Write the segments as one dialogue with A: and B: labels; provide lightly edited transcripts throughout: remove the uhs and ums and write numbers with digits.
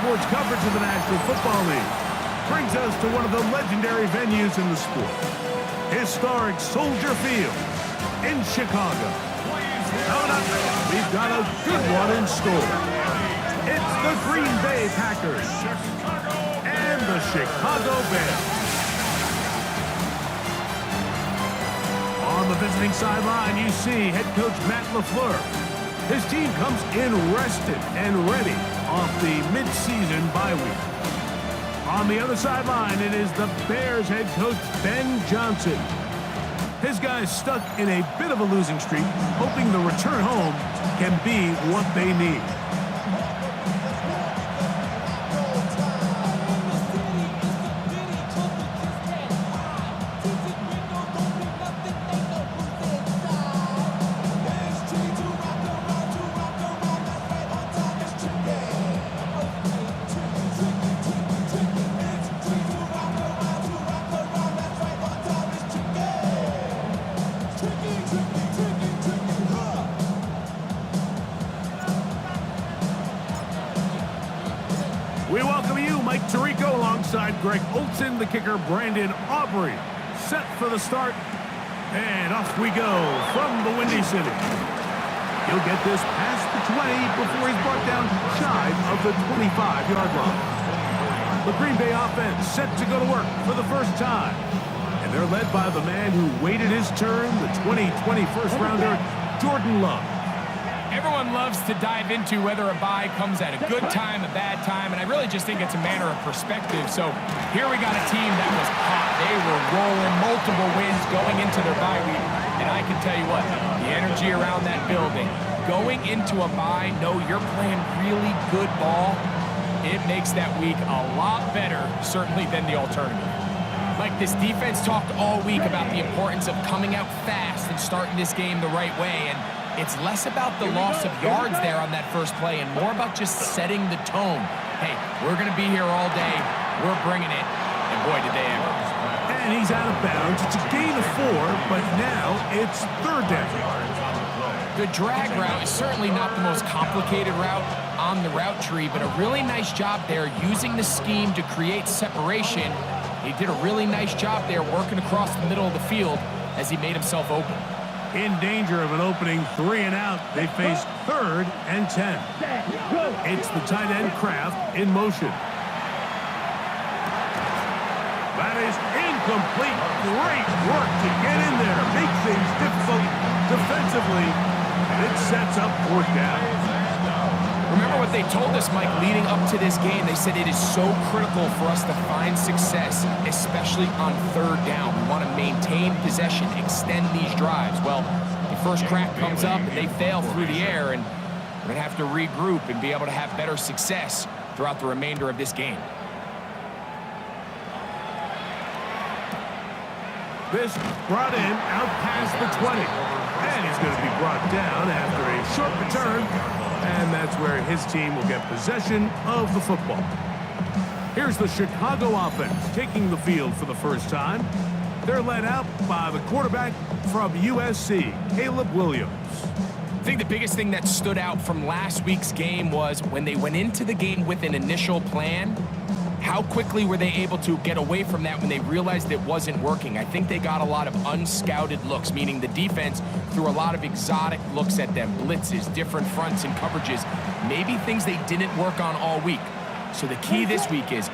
A: Sports coverage of the National Football League brings us to one of the legendary venues in the sport, historic Soldier Field in Chicago. Coming up, we've got a good one in store. It's the Green Bay Packers and the Chicago Bears. On the visiting sideline, you see head coach Matt LaFleur. His team comes in rested and ready off the mid-season bye week. On the other sideline, it is the Bears head coach Ben Johnson. His guys stuck in a bit of a losing streak, hoping the return home can be what they need. alongside Greg Olson, the kicker Brandon Aubrey. Set for the start, and off we go from the Windy City. He'll get this past the 20 before he's brought down shy of the 25-yard line. The Green Bay offense set to go to work for the first time. And they're led by the man who waited his turn, the 2020 first-rounder, Jordan Love.
B: Everyone loves to dive into whether a bye comes at a good time, a bad time, and I really just think it's a matter of perspective. So here we got a team that was hot. They were rolling, multiple wins going into their bye week. And I can tell you what, the energy around that building, going into a bye, know you're playing really good ball, it makes that week a lot better, certainly, than the alternative. Mike, this defense talked all week about the importance of coming out fast and starting this game the right way, and it's less about the loss of yards there on that first play and more about just setting the tone. Hey, we're going to be here all day. We're bringing it, and boy, did they ever.
A: And he's out of bounds. It's a gain of 4, but now it's third down.
B: The drag route is certainly not the most complicated route on the route tree, but a really nice job there using the scheme to create separation. He did a really nice job there working across the middle of the field as he made himself open.
A: In danger of an opening 3 and out, they face 3rd and 10. It's the tight end Kraft in motion. That is incomplete. Great work to get in there. Make things difficult defensively, and it sets up 4th down.
B: Remember what they told us, Mike, leading up to this game. They said it is so critical for us to find success, especially on 3rd down. We want to maintain possession, extend these drives. Well, the first crack comes up, and they fail through the air, and we're going to have to regroup and be able to have better success throughout the remainder of this game.
A: This brought in out past the 20. And he's going to be brought down after a short return. And that's where his team will get possession of the football. Here's the Chicago offense taking the field for the first time. They're led out by the quarterback from USC, Caleb Williams.
B: I think the biggest thing that stood out from last week's game was when they went into the game with an initial plan, how quickly were they able to get away from that when they realized it wasn't working? I think they got a lot of unscouted looks, meaning the defense threw a lot of exotic looks at them, blitzes, different fronts and coverages, maybe things they didn't work on all week. So the key this week is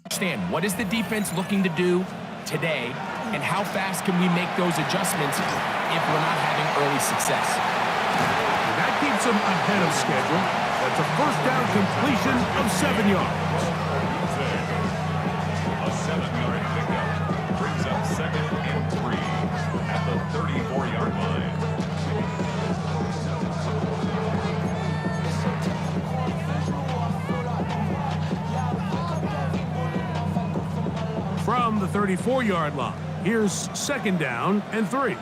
B: understand what is the defense looking to do today, and how fast can we make those adjustments if we're not having early success.
A: That keeps them ahead of schedule. That's a first down completion of 7 yards.
C: A 7-yard pickup brings up 2nd and 3 at the 34-yard line.
A: From the 34-yard line, here's 2nd down and 3.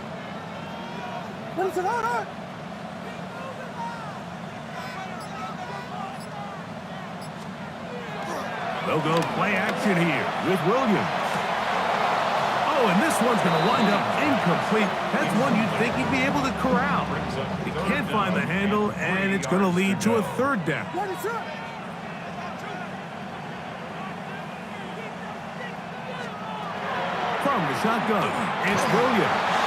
A: They'll go play action here with Williams. Oh, and this one's going to wind up incomplete. That's one you'd think he'd be able to corral. He can't find the handle, and it's going to lead to a 3rd down. From the shotgun, it's Williams.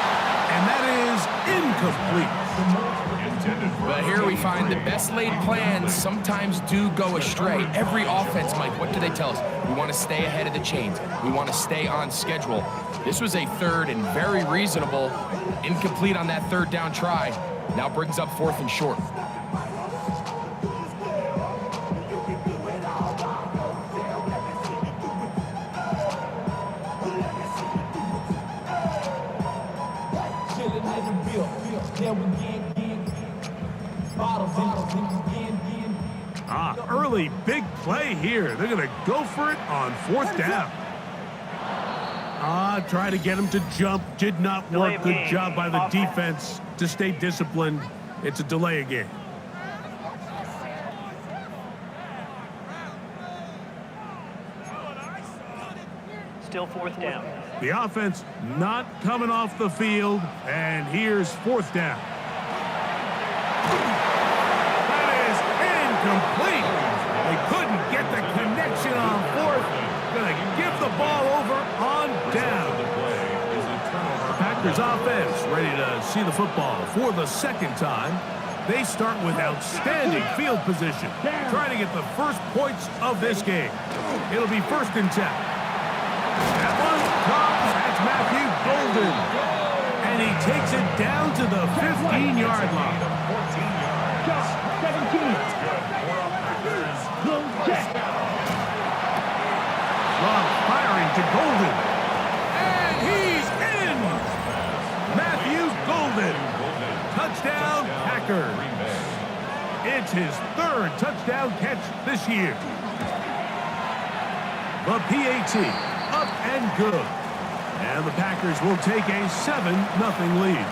A: And that is incomplete.
B: But here we find the best laid plans sometimes do go astray. Every offense, Mike, what do they tell us? We want to stay ahead of the chains. We want to stay on schedule. This was a 3rd and very reasonable. Incomplete on that 3rd down try. Now brings up 4th and short.
A: Early big play here. They're going to go for it on 4th down. Try to get him to jump. Did not work. Good job by the defense to stay disciplined. It's a delay of game.
D: Still 4th down.
A: The offense not coming off the field, and here's 4th down. Bears offense ready to see the football for the second time. They start with outstanding field position, trying to get the first points of this game. It'll be 1st and 10. That one comes. That's Matthew Golden. And he takes it down to the 15-yard line.
D: 17.
A: Love firing to Golden. And he's in! Matthew Golden. Touchdown, Packers. It's his 3rd touchdown catch this year. The PAT, up and good. And the Packers will take a 7-0 lead.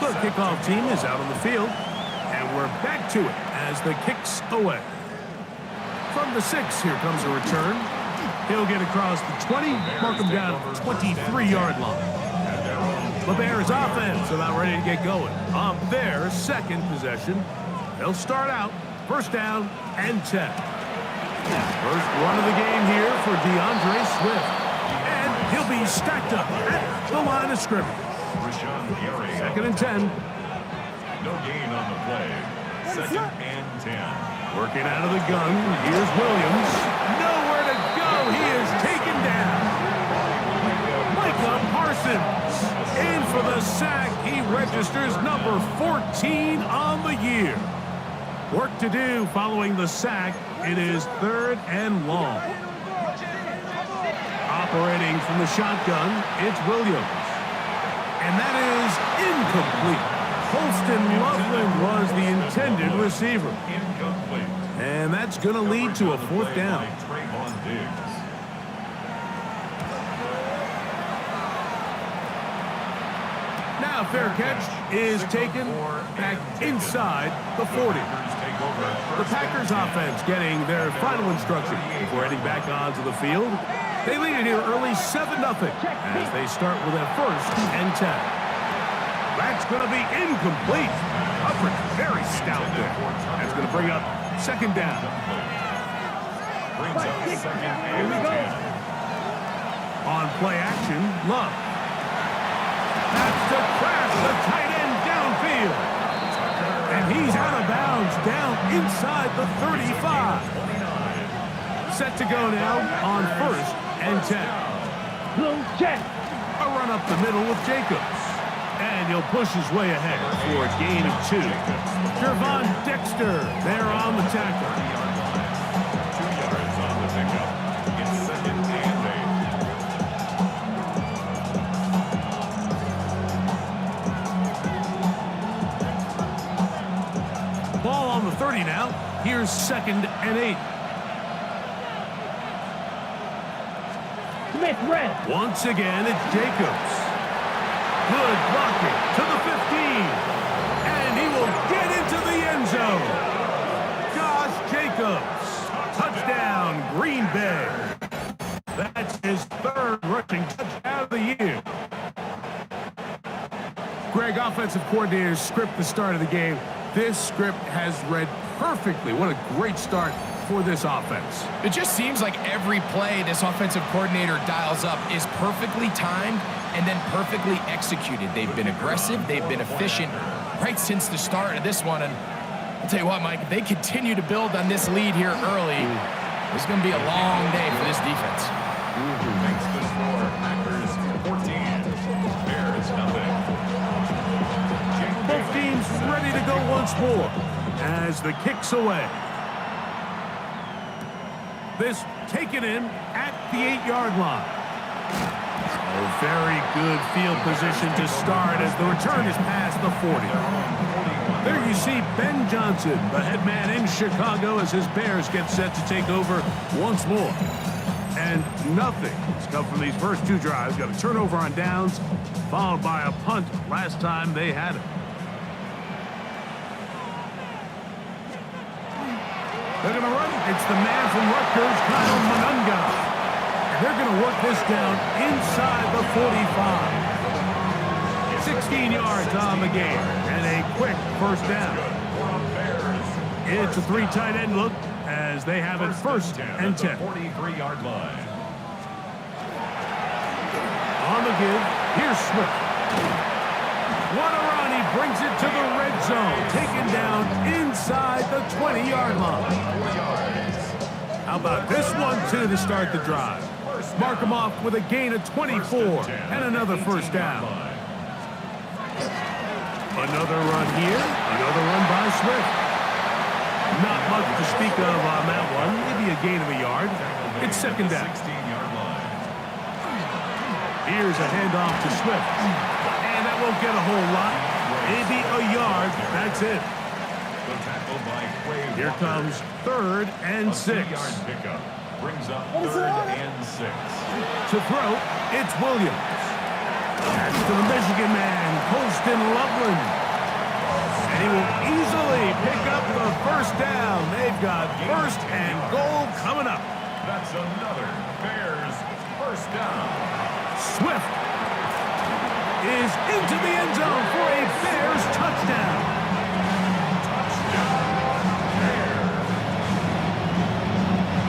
A: The kickoff team is out on the field. And we're back to it as the kick's away. From the 6, here comes a return. He'll get across the 20, mark him down at the 23-yard line. The Bears offense about ready to get going on their 2nd possession. They'll start out 1st down and 10. First run of the game here for DeAndre Swift. And he'll be stacked up at the line of scrimmage. 2nd and 10.
C: No gain on the play. 2nd and 10.
A: Working out of the gun. Here's Williams. Nowhere to go. He is taken down. Micah Parsons in for the sack. He registers number 14 on the year. Work to do following the sack. It is 3rd and long. Operating from the shotgun, it's Williams. And that is incomplete. Holston Loveland was the intended receiver.
C: Incomplete.
A: And that's going to lead to a 4th down. Now fair catch is taken back inside the 40. The Packers offense getting their final instruction before heading back onto the field. They lead it here early 7-0 as they start with a 1st and 10. That's going to be incomplete. Coverage very stout there. That's going to bring up 2nd down.
C: Brings up 2nd and 10.
A: On play action, Love. That's to crash the tight end downfield. And he's out of bounds down inside the 35. Set to go now on 1st and 10. A run up the middle with Jacobs. And he'll push his way ahead for a gain of 2. Gervon Dexter there on the tackle.
C: 2 yards on the pickup. It's 2nd and 8.
A: Ball on the 30 now. Here's 2nd and 8.
D: Smith-Red.
A: Once again, it's Jacobs. Good blocking to the 15. And he will get into the end zone. Josh Jacobs. Touchdown, Green Bay. That's his 3rd rushing touchdown of the year. Greg, offensive coordinators script the start of the game. This script has read perfectly. What a great start for this offense.
B: It just seems like every play this offensive coordinator dials up is perfectly timed and then perfectly executed. They've been aggressive. They've been efficient right since the start of this one. And I'll tell you what, Mike, if they continue to build on this lead here early, it's going to be a long day for this defense.
C: Makes the score. Packers 14. Bears nothing.
A: Both teams ready to go once more as the kick's away. This taken in at the 8-yard line. A very good field position to start as the return is past the 40. There you see Ben Johnson, the head man in Chicago, as his Bears get set to take over once more. And nothing has come from these first 2 drives. Got a turnover on downs, followed by a punt last time they had it. They're going to run. It's the man from Rutgers, Kyle Monunga. They're going to work this down inside the 45. 16 yards on the game and a quick 1st down. It's a 3 tight end look as they have it 1st and 10.
C: 43-yard line.
A: On the give, here's Swift. What a run. He brings it to the red zone. Taken down inside the 20-yard line. How about this one, too, to start the drive? Mark him off with a gain of 24 and another first down. Another run here. Another run by Swift. Not much to speak of on that one. Maybe a gain of a yard. It's second down. Here's a handoff to Swift. And that won't get a whole lot. Maybe a yard. That's it. Here comes 3rd and 6.
C: Brings up 3rd and 6.
A: To throw, it's Williams. Pass to the Michigan man, Colston Loveland. And he will easily pick up the first down. They've got 1st and goal coming up.
C: That's another Bears first down.
A: Swift is into the end zone for a Bears touchdown.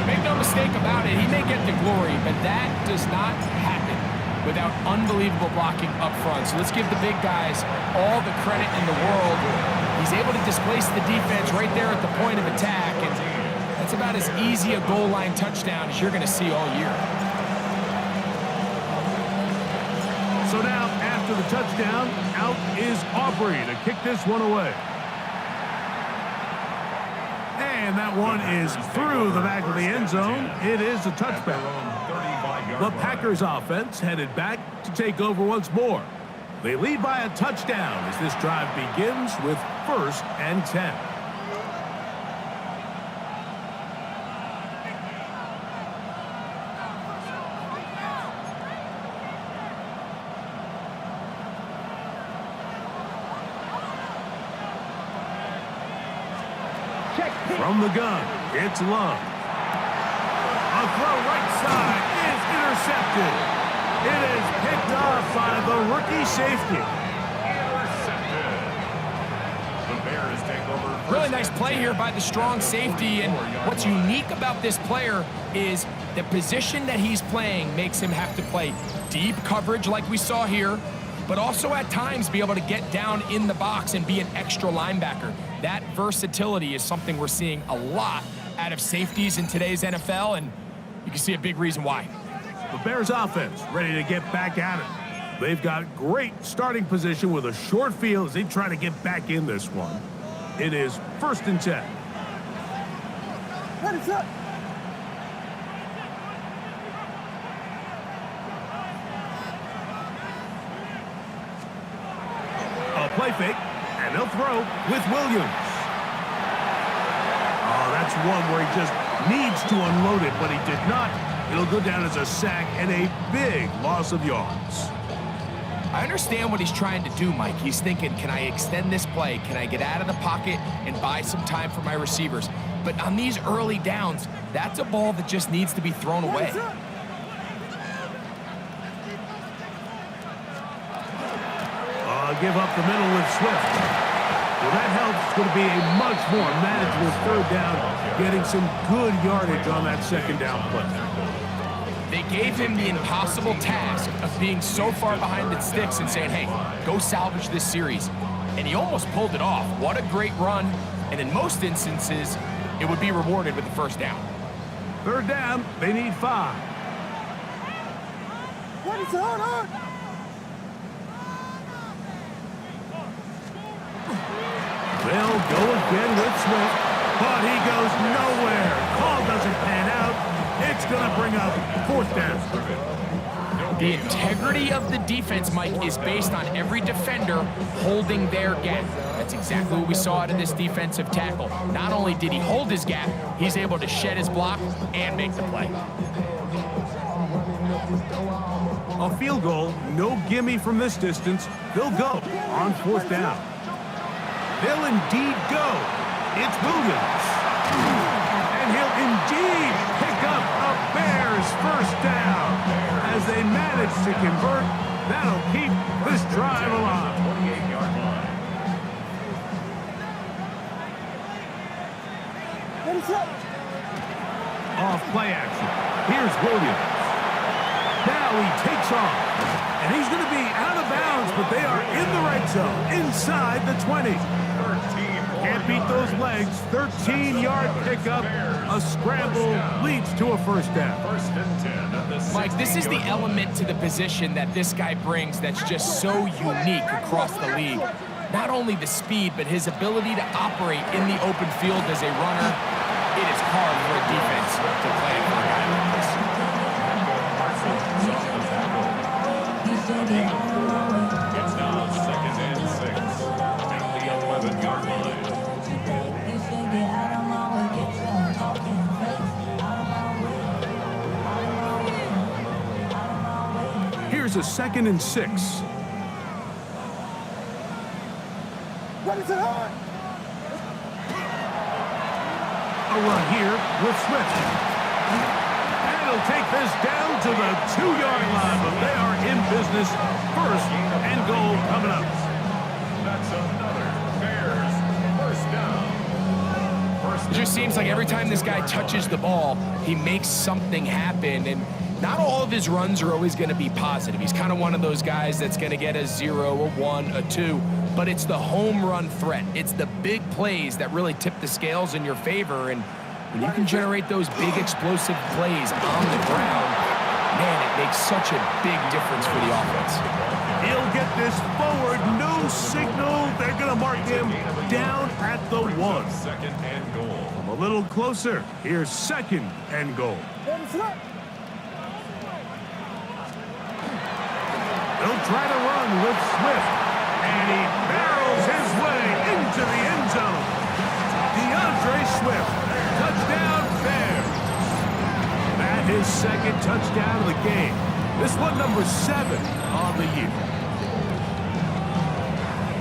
B: Make no mistake about it, he may get the glory, but that does not happen without unbelievable blocking up front. So let's give the big guys all the credit in the world. He's able to displace the defense right there at the point of attack, and that's about as easy a goal line touchdown as you're going to see all year.
A: So now, after the touchdown, out is Aubrey to kick this one away. And that one is through the back of the end zone. It is a touchback. The Packers offense headed back to take over once more. They lead by a touchdown as this drive begins with 1st and 10. From the gun, it's Love. A throw right side is intercepted. It is picked off by the rookie safety.
C: Intercepted. The Bears take over.
B: Really nice play here by the strong safety, and what's unique about this player is the position that he's playing makes him have to play deep coverage like we saw here, but also at times be able to get down in the box and be an extra linebacker. That versatility is something we're seeing a lot out of safeties in today's NFL, and you can see a big reason why.
A: The Bears offense ready to get back at it. They've got great starting position with a short field as they try to get back in this one. It is 1st and 10.
E: What is up?
A: A play fake, and they'll throw with Williams. Oh, that's one where he just needs to unload it, but he did not. It'll go down as a sack and a big loss of yards.
B: I understand what he's trying to do, Mike. He's thinking, can I extend this play? Can I get out of the pocket and buy some time for my receivers? But on these early downs, that's a ball that just needs to be thrown away.
A: Give up the middle with Swift. Well, that helps. It's going to be a much more manageable 3rd down, getting some good yardage on that 2nd down play.
B: They gave him the impossible task of being so far behind the sticks and saying, hey, go salvage this series. And he almost pulled it off. What a great run. And in most instances, it would be rewarded with the 1st down.
A: 3rd down, they need 5.
E: What is going on?
A: They'll go again with Swift, but he goes nowhere. Call doesn't pan out. It's going to bring up 4th down.
B: The integrity of the defense, Mike, is based on every defender holding their gap. That's exactly what we saw out of this defensive tackle. Not only did he hold his gap, he's able to shed his block and make the play.
A: A field goal, no gimme from this distance. They'll go on 4th down. They'll indeed go. It's Williams. And he'll indeed pick up a Bears 1st down. As they manage to convert, that'll keep this drive alive.
C: 48-yard line.
E: What is up?
A: Off play action. Here's Williams. Now he takes off. And he's going to be out of bounds, but they are in the red zone, inside the 20. Can't beat those legs. 13-yard pickup. A scramble leads to a first down.
B: Mike, this is the element to the position that this guy brings that's just so unique across the league. Not only the speed, but his ability to operate in the open field as a runner. It is hard for a defense to play for a guy like this.
C: It's now 2nd and 6 at the 11-yard line.
A: Here's a 2nd and 6.
E: Ready to hard.
A: A run here with Swift. And he'll take this down to the 2-yard line, but they are in business. 1st and goal coming up.
C: That's another Bears first down.
B: It just seems like every time this guy touches the ball, he makes something happen, and not all of his runs are always going to be positive. He's kind of one of those guys that's going to get a 0, a 1, a 2, but it's the home run threat. It's the big plays that really tip the scales in your favor, and when you can generate those big explosive plays on the ground, man, it makes such a big difference for the offense.
A: He'll get this forward, no signal. They're going to mark him down at the 1.
C: 2nd and goal.
A: A little closer. Here's 2nd and goal.
E: Ready to hard.
A: He'll try to run with Swift, and he barrels his way into the end zone. DeAndre Swift, touchdown Bears. That is 2nd touchdown of the game. This one number 7 on the year.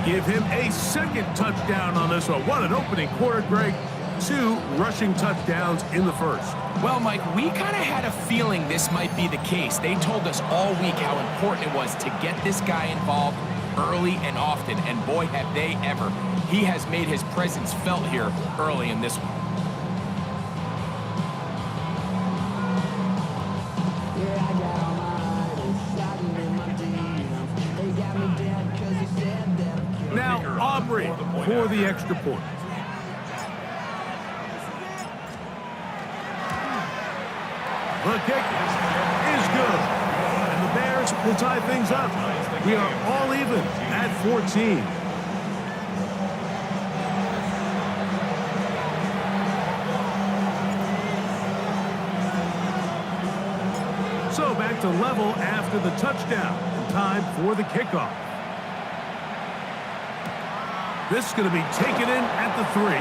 A: Give him a 2nd touchdown on this one. What an opening quarter, Greg. 2 rushing touchdowns in the 1st.
B: Well, Mike, we kind of had a feeling this might be the case. They told us all week how important it was to get this guy involved early and often, and boy, have they ever. He has made his presence felt here early in this one.
A: Now Aubrey for the extra point. The kick is good. And the Bears will tie things up. We are all even at 14. So back to level after the touchdown. Time for the kickoff. This is going to be taken in at the 3.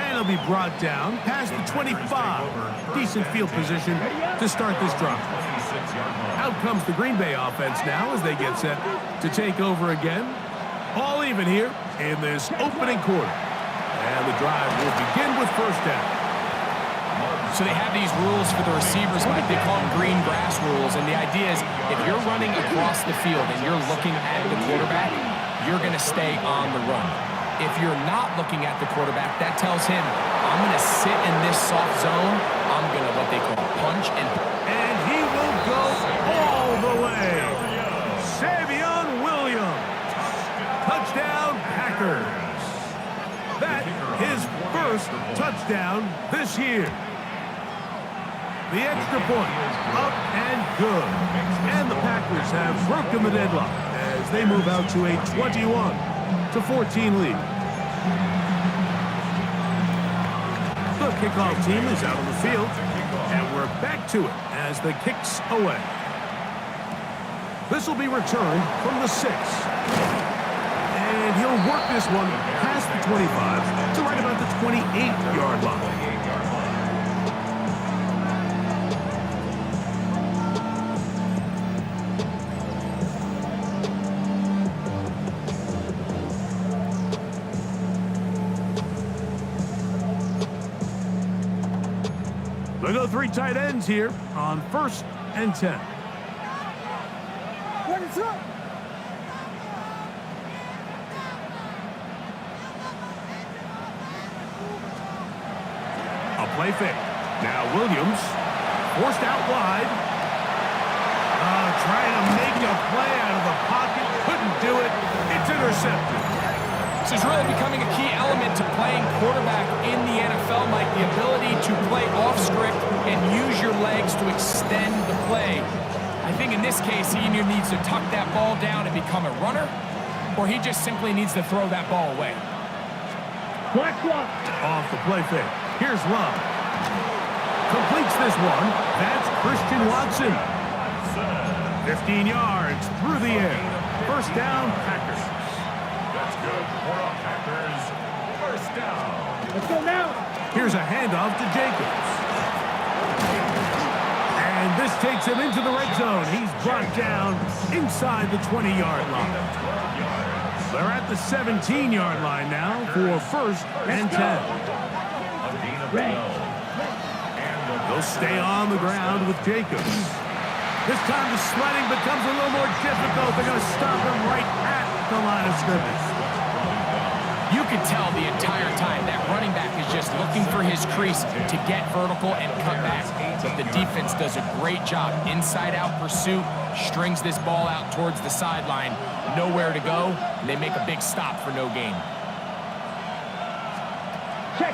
A: And it'll be brought down past the 25. Decent field position to start this drive. Out comes the Green Bay offense now as they get set to take over again. All even here in this opening quarter. And the drive will begin with first down.
B: So they have these rules for the receivers, Mike. They call them green grass rules. And the idea is if you're running across the field and you're looking at the quarterback, you're going to stay on the run. If you're not looking at the quarterback, that tells him, I'm going to sit in this soft zone. I'm going to what they call punch and
A: he will go all the way. Savion Williams. Touchdown, Packers. That his first touchdown this year. The extra point, up and good. And the Packers have broken the deadlock as they move out to a 21-14 lead. The kickoff team is out on the field, and we're back to it as the kick's away. This will be returned from the 6. And he'll work this one past the 25 to right about the 28-yard line. They go 3 tight ends here on 1st and 10.
E: Ready to hard.
A: A play fake. Now Williams forced out wide. trying to make a play out of the pocket. Couldn't do it. It's intercepted.
B: This is really becoming a key element to playing quarterback in the NFL, Mike. The ability to play off script and use your legs to extend the play. I think in this case, he either needs to tuck that ball down and become a runner, or he just simply needs to throw that ball away.
A: Off the play fake. Here's Love. Completes this one. That's Christian Watson. 15 yards through the air. First down, Packers.
C: That's good for the Packers. First down.
E: Let's go now.
A: Here's a handoff to Jacobs. And this takes him into the red zone. He's brought down inside the 20-yard line. They're at the 17-yard line now for first and 10. They'll stay on the ground with Jacobs. This time the sledding becomes a little more difficult. They're going to stop him right at the line of scrimmage.
B: You can tell the entire time that running back is just looking for his crease to get vertical and cut back. But the defense does a great job. Inside-out pursuit, strings this ball out towards the sideline. Nowhere to go, and they make a big stop for no gain.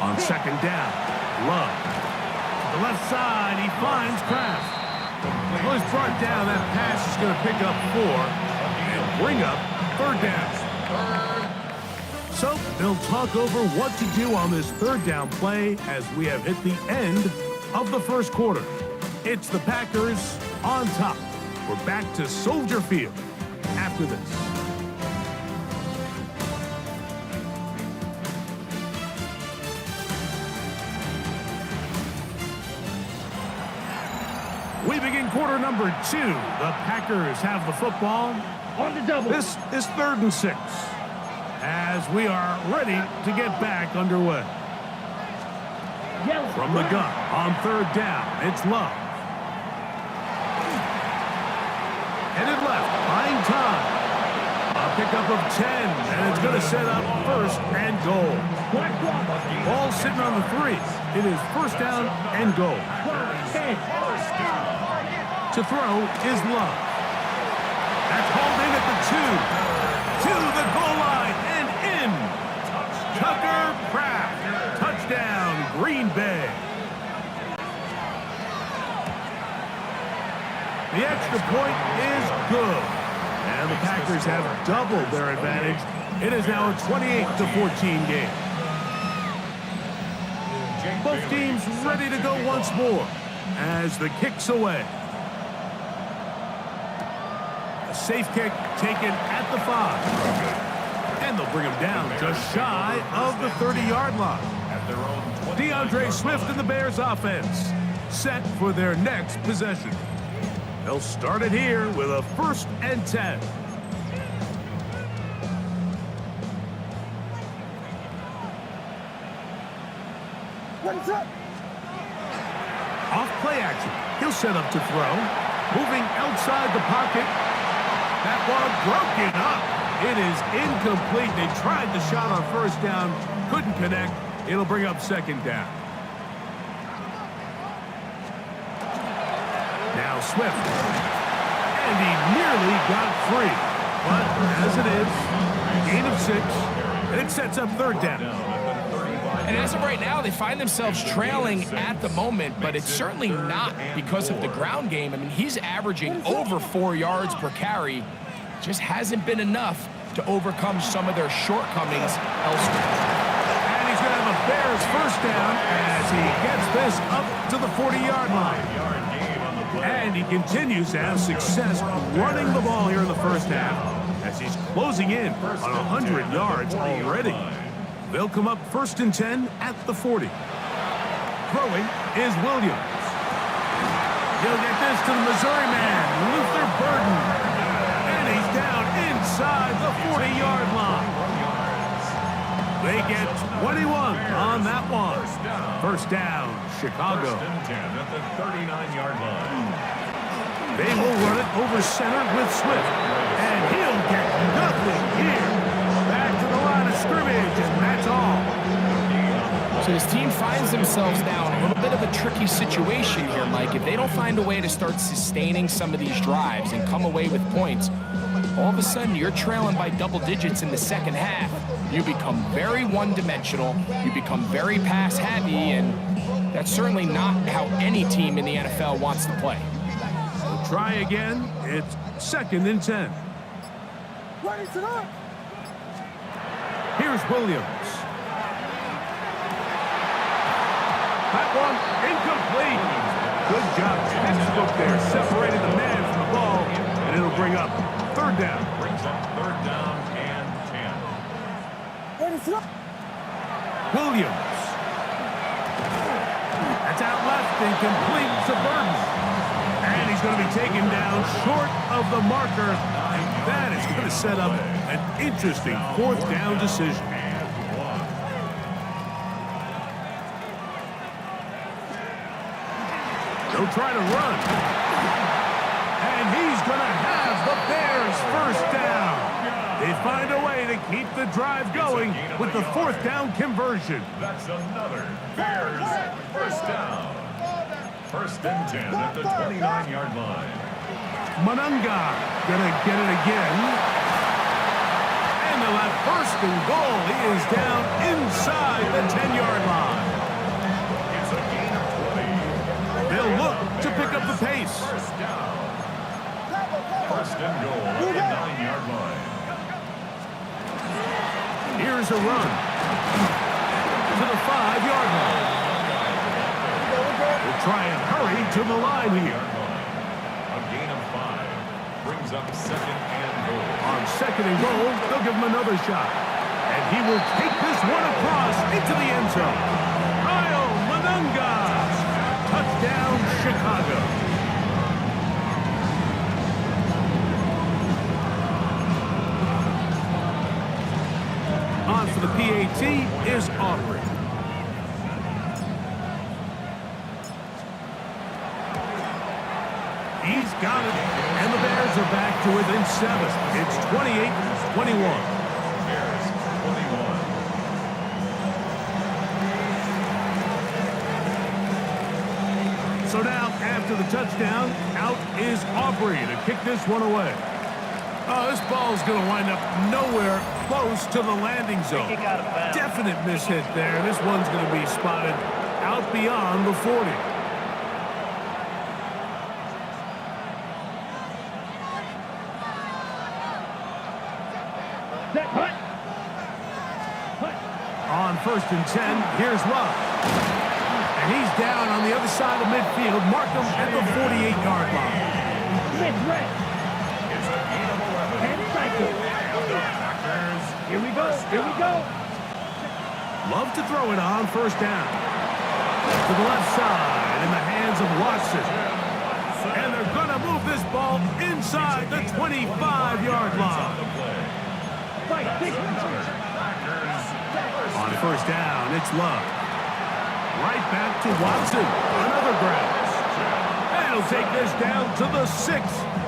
A: On second down, Love. To the left side, he finds Kraft. Well, he's brought down. That pass is going to pick up 4 and bring up third down. So they'll talk over what to do on this third down play as we have hit the end of the first quarter. It's the Packers on top. We're back to Soldier Field after this. We begin quarter number 2. The Packers have the football on the double. This is 3rd and 6 as we are ready to get back underway. From the gun on 3rd down, it's Love. Headed left, buying time. A pickup of 10, and it's going to set up first and goal. Ball sitting on the 3. It is first down and goal. To throw is Love. That's hauled in at the 2. To the goal line and in. Tucker Kraft. Touchdown, Green Bay. The extra point is good. And the Packers have doubled their advantage. It is now a 28-14 game. Both teams ready to go once more as the kick's away. A safe kick taken at the 5. And they'll bring him down just shy of the 30-yard line. DeAndre Swift and the Bears offense set for their next possession. They'll start it here with a 1st and 10.
E: Ready, set.
A: Off play action. He'll set up to throw. Moving outside the pocket. That ball broken up. It is incomplete. They tried the shot on first down. Couldn't connect. It'll bring up second down. Now Swift. And he nearly got free. But as it is, gain of 6. And it sets up third down.
B: And as of right now, they find themselves trailing at the moment, but it's certainly not because of the ground game. I mean, he's averaging over 4 yards per carry. Just hasn't been enough to overcome some of their shortcomings elsewhere.
A: And he's going to have a Bears first down as he gets this up to the 40-yard line. And he continues to have success running the ball here in the first half as he's closing in on 100 yards already. They'll come up 1st and 10 at the 40. Throwing is Williams. He'll get this to the Missouri man, Luther Burden. And he's down inside the 40-yard line. They get 21 on that one. First down, Chicago.
C: 1st and 10 at the 39-yard line.
A: They will run it over center with Swift. And he'll get nothing here. Back to the line of scrimmage, and that's all.
B: So this team finds themselves now in a little bit of a tricky situation here, Mike. If they don't find a way to start sustaining some of these drives and come away with points, all of a sudden you're trailing by double digits in the second half. You become very one-dimensional, you become very pass-heavy, and that's certainly not how any team in the NFL wants to play.
A: So try again. It's 2nd and 10.
E: Ready to up.
A: Here's Williams. That one incomplete. Good job. Textbook there. Separated the man from the ball, and it'll bring up 3rd down.
C: Brings up 3rd down and 10.
E: Ready to up.
A: Williams. That's out left, incomplete to Burton. And he's going to be taken down short of the marker. And that is going to set up an interesting 4th down decision. They'll try to run. And he's going to have the Bears 1st down. They find a way to keep the drive going with the 4th down conversion.
C: That's another Bears 1st down. 1st and 10 at the 29-yard line.
A: Manunga gonna get it again. And they'll have 1st and goal. He is down inside the 10-yard line.
C: It's a gain of 20.
A: They'll look to pick up the pace.
C: 1st down. 1st and goal at the 9-yard line.
A: Here's a run to the 5-yard line. We'll try and hurry to the line here.
C: A gain of 5. Brings up 2nd and goal.
A: On 2nd and goal, they'll give him another shot. And he will take this one across into the end zone. Kyle Manunga. Touchdown, Chicago. On for the PAT is Aubrey. He's got it. And the Bears are back to within 7. It's 28-21.
C: Bears 21.
A: So now, after the touchdown, out is Aubrey to kick this one away. Oh, this ball is going to wind up nowhere close to the landing zone.
D: Kick out of bounds.
A: Definite mishit there. This one's going to be spotted out beyond the 40. On 1st and 10, here's Love. And he's down on the other side of midfield. Mark him at the 48-yard line.
E: Mid-red.
C: It's a gain of 11.
E: And cycle.
C: The Packers.
E: Here we go. Here we go.
A: Love to throw it on 1st down. To the left side in the hands of Watson. And they're going to move this ball inside the 25-yard line.
E: Fight. Big.
A: On 1st down, it's Love. Right back to Watson. Another grab. And he'll take this down to the 6.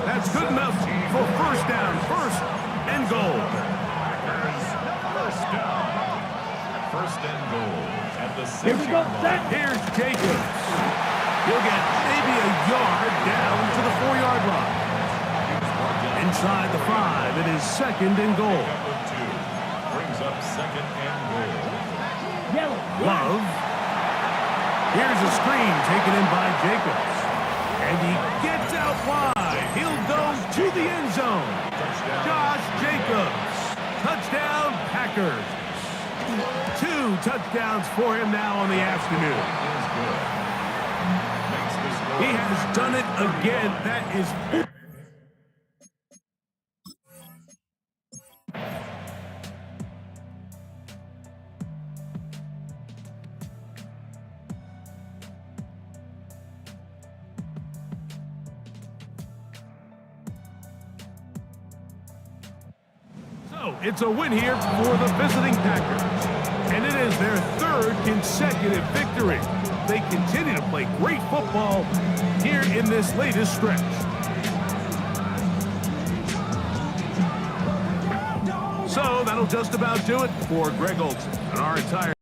A: That's good enough for 1st down. 1st and goal.
C: First down. 1st and goal at the 6.
E: Here we go. Set.
A: Here's Jacobs. He'll get maybe a yard down to the 4-yard line. Inside the 5, it is 2nd and goal.
C: Brings up 2nd and goal.
E: Yellow.
A: Love. Here's a screen taken in by Jacobs. And he gets out wide. He'll go to the end zone. Josh Jacobs. Touchdown, Packers. 2 touchdowns for him now on the afternoon. He has done it again. That is... It's a win here for the visiting Packers. And it is their 3rd consecutive victory. They continue to play great football here in this latest stretch. So that'll just about do it for Greg Olsen and our entire